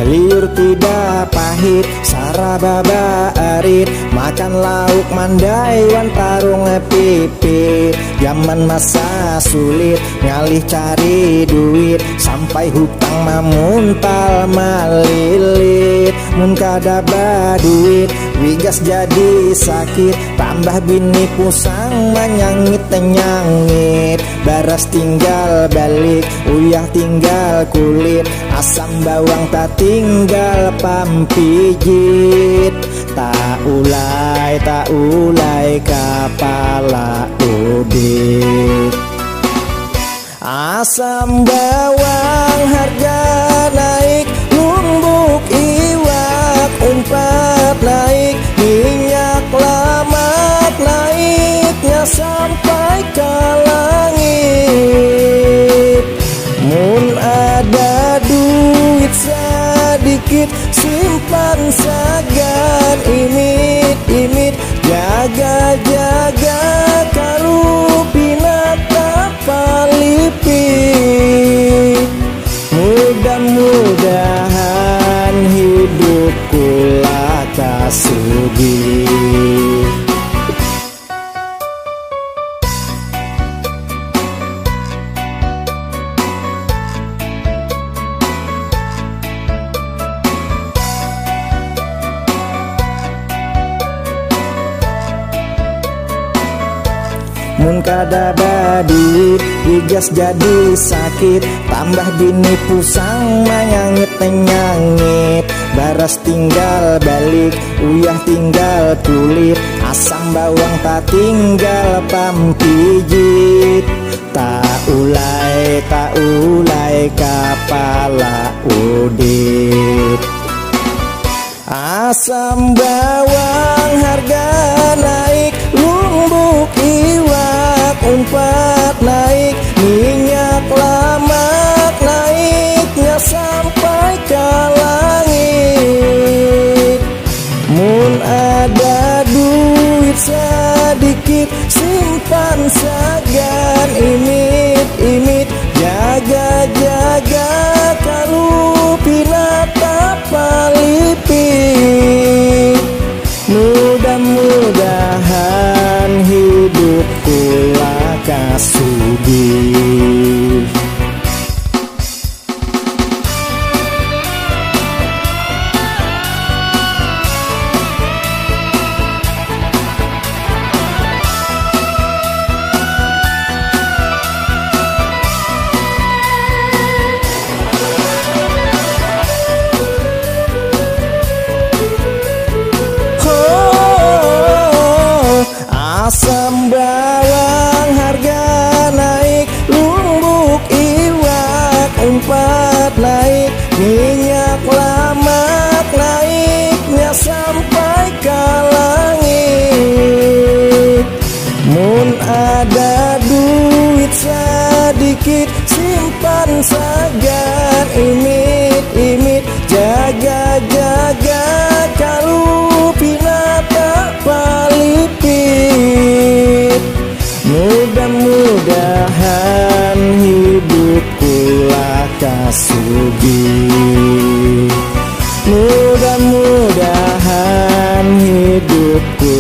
liur tidak pahit, sarababa arit, makan lauk mandai wan tarung pipit. Zaman masa sulit ngalih cari duit, sampai hutang mamuntal malilit. Mun kadaba duit wigas jadi sakit, tambah bini pusang manyangit-nyangit. Baras tinggal balik, uyah tinggal kulit, asam bawang tak tinggal pampijit. Tak ulai kepala udik. Asam bawang harga naik, lumbuk iwak umpat naik, minyak lemak naiknya sampai ke langit. Mun ada duit sedikit, simpan sagan imit-imit, jaga-jaga karupina tapalipit. Mudah-mudahan hidupku laka sugih. Mun kadaba duit wigas jadi sakit, tambah bini pusang manyangit-nyangit. Baras tinggal balik, uyah tinggal kulit, asam bawang tak tinggal pampijit. Tak ulai kepala udik. Asam bawang harga naik, lumbuk iwak umpat naik, minyak lemak naiknya sampai ke langit. Mun ada duit sedikit, simpan sagan imit-imit, jaga-jaga kalupina tapalipit. Mudah-mudahan hidupku laka sugih. Asam bawang harga naik, lumbuk iwak umpat naik, minyak lemak naiknya sampai ke langit. Mun ada duit sedikit, simpan sagan imit-imit, jaga-jaga kalupina tak palipit. Mudah-mudahan hidupku laka sugih. Mudah-mudahan hidupku